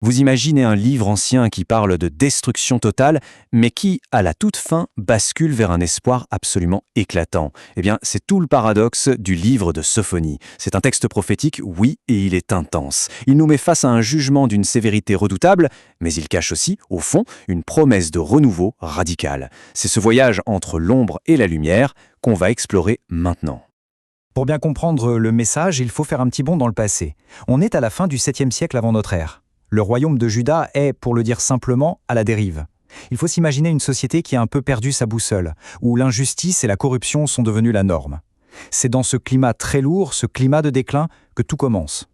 Vous imaginez un livre ancien qui parle de destruction totale, mais qui, à la toute fin, bascule vers un espoir absolument éclatant. Eh bien, c'est tout le paradoxe du livre de Sophonie. C'est un texte prophétique, oui, et il est intense. Il nous met face à un jugement d'une sévérité redoutable, mais il cache aussi, au fond, une promesse de renouveau radical. C'est ce voyage entre l'ombre et la lumière qu'on va explorer maintenant. Pour bien comprendre le message, il faut faire un petit bond dans le passé. On est à la fin du 7e siècle avant notre ère. Le royaume de Juda est, pour le dire simplement, à la dérive. Il faut s'imaginer une société qui a un peu perdu sa boussole, où l'injustice et la corruption sont devenues la norme. C'est dans ce climat très lourd, ce climat de déclin, que tout commence.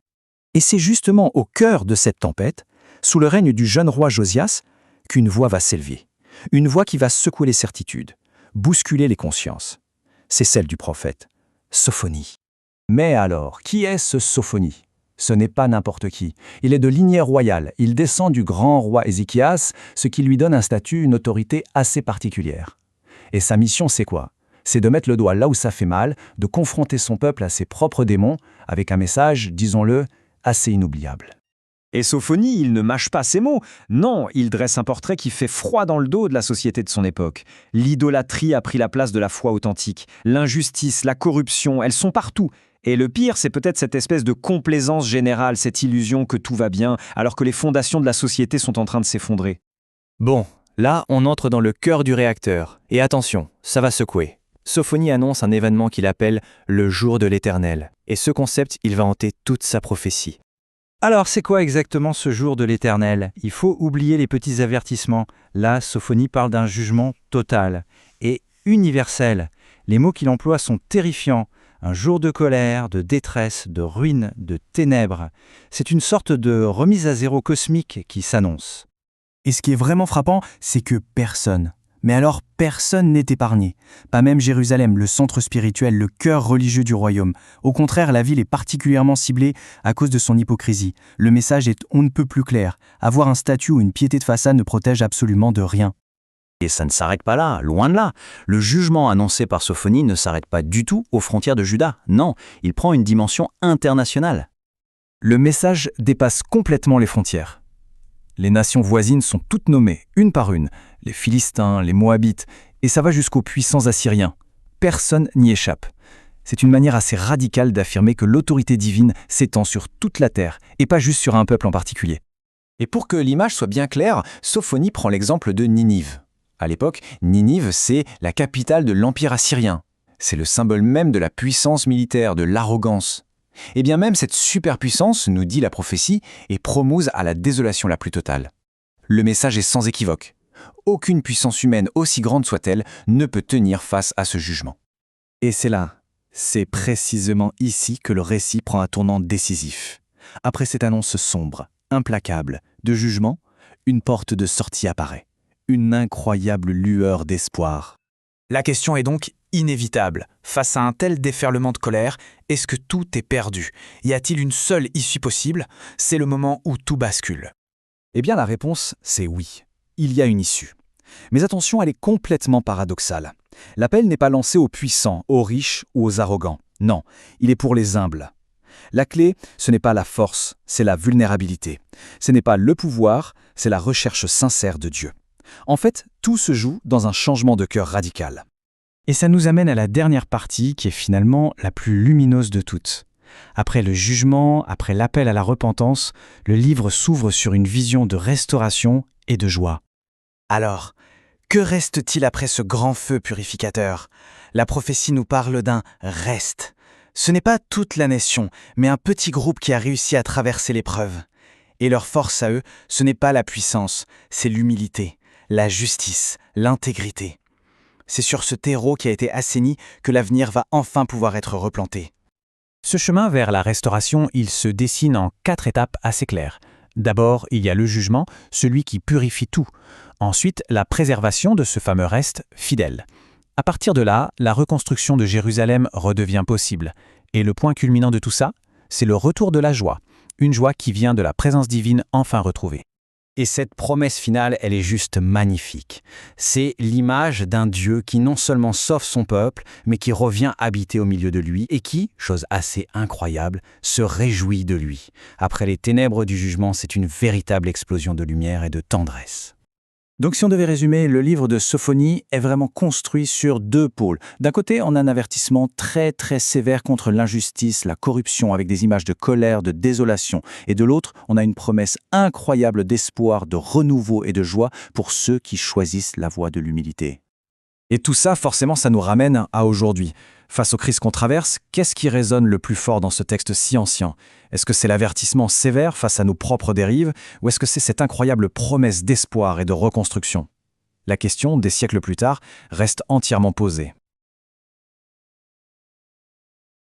Et c'est justement au cœur de cette tempête, sous le règne du jeune roi Josias, qu'une voix va s'élever. Une voix qui va secouer les certitudes, bousculer les consciences. C'est celle du prophète, Sophonie. Mais alors, qui est ce Sophonie ? Ce n'est pas n'importe qui. Il est de lignée royale. Il descend du grand roi Ézéchias, ce qui lui donne un statut, une autorité assez particulière. Et sa mission, c'est quoi ? C'est de mettre le doigt là où ça fait mal, de confronter son peuple à ses propres démons, avec un message, disons-le, assez inoubliable. Et Sophonie, il ne mâche pas ses mots. Non, il dresse un portrait qui fait froid dans le dos de la société de son époque. L'idolâtrie a pris la place de la foi authentique. L'injustice, la corruption, elles sont partout. Et le pire, c'est peut-être cette espèce de complaisance générale, cette illusion que tout va bien, alors que les fondations de la société sont en train de s'effondrer. Bon, là, on entre dans le cœur du réacteur. Et attention, ça va secouer. Sophonie annonce un événement qu'il appelle le jour de l'Éternel. Et ce concept, il va hanter toute sa prophétie. Alors, c'est quoi exactement ce jour de l'Éternel ? Il faut oublier les petits avertissements. Là, Sophonie parle d'un jugement total et universel. Les mots qu'il emploie sont terrifiants. Un jour de colère, de détresse, de ruine, de ténèbres. C'est une sorte de remise à zéro cosmique qui s'annonce. Et ce qui est vraiment frappant, c'est que personne, mais alors personne n'est épargné. Pas même Jérusalem, le centre spirituel, le cœur religieux du royaume. Au contraire, la ville est particulièrement ciblée à cause de son hypocrisie. Le message est on ne peut plus clair. Avoir un statut ou une piété de façade ne protège absolument de rien. Et ça ne s'arrête pas là, loin de là. Le jugement annoncé par Sophonie ne s'arrête pas du tout aux frontières de Juda. Non, il prend une dimension internationale. Le message dépasse complètement les frontières. Les nations voisines sont toutes nommées, une par une, les Philistins, les Moabites, et ça va jusqu'aux puissants Assyriens. Personne n'y échappe. C'est une manière assez radicale d'affirmer que l'autorité divine s'étend sur toute la terre, et pas juste sur un peuple en particulier. Et pour que l'image soit bien claire, Sophonie prend l'exemple de Ninive. À l'époque, Ninive, c'est la capitale de l'Empire assyrien. C'est le symbole même de la puissance militaire, de l'arrogance. Et bien même cette superpuissance, nous dit la prophétie, est promise à la désolation la plus totale. Le message est sans équivoque. Aucune puissance humaine, aussi grande soit-elle, ne peut tenir face à ce jugement. Et c'est précisément ici que le récit prend un tournant décisif. Après cette annonce sombre, implacable, de jugement, une porte de sortie apparaît. Une incroyable lueur d'espoir. La question est donc inévitable. Face à un tel déferlement de colère, est-ce que tout est perdu ? Y a-t-il une seule issue possible ? C'est le moment où tout bascule. Eh bien, la réponse, c'est oui. Il y a une issue. Mais attention, elle est complètement paradoxale. L'appel n'est pas lancé aux puissants, aux riches ou aux arrogants. Non, il est pour les humbles. La clé, ce n'est pas la force, c'est la vulnérabilité. Ce n'est pas le pouvoir, c'est la recherche sincère de Dieu. En fait, tout se joue dans un changement de cœur radical. Et ça nous amène à la dernière partie qui est finalement la plus lumineuse de toutes. Après le jugement, après l'appel à la repentance, le livre s'ouvre sur une vision de restauration et de joie. Alors, que reste-t-il après ce grand feu purificateur ? La prophétie nous parle d'un « reste ». Ce n'est pas toute la nation, mais un petit groupe qui a réussi à traverser l'épreuve. Et leur force à eux, ce n'est pas la puissance, c'est l'humilité, la justice, l'intégrité. C'est sur ce terreau qui a été assaini que l'avenir va enfin pouvoir être replanté. Ce chemin vers la restauration, il se dessine en 4 étapes assez claires. D'abord, il y a le jugement, celui qui purifie tout. Ensuite, la préservation de ce fameux reste fidèle. À partir de là, la reconstruction de Jérusalem redevient possible. Et le point culminant de tout ça, c'est le retour de la joie. Une joie qui vient de la présence divine enfin retrouvée. Et cette promesse finale, elle est juste magnifique. C'est l'image d'un Dieu qui non seulement sauve son peuple, mais qui revient habiter au milieu de lui et qui, chose assez incroyable, se réjouit de lui. Après les ténèbres du jugement, c'est une véritable explosion de lumière et de tendresse. Donc si on devait résumer, le livre de Sophonie est vraiment construit sur deux pôles. D'un côté, on a un avertissement très très sévère contre l'injustice, la corruption, avec des images de colère, de désolation. Et de l'autre, on a une promesse incroyable d'espoir, de renouveau et de joie pour ceux qui choisissent la voie de l'humilité. Et tout ça, forcément, ça nous ramène à aujourd'hui. Face aux crises qu'on traverse, qu'est-ce qui résonne le plus fort dans ce texte si ancien? Est-ce que c'est l'avertissement sévère face à nos propres dérives, ou est-ce que c'est cette incroyable promesse d'espoir et de reconstruction? La question, des siècles plus tard, reste entièrement posée.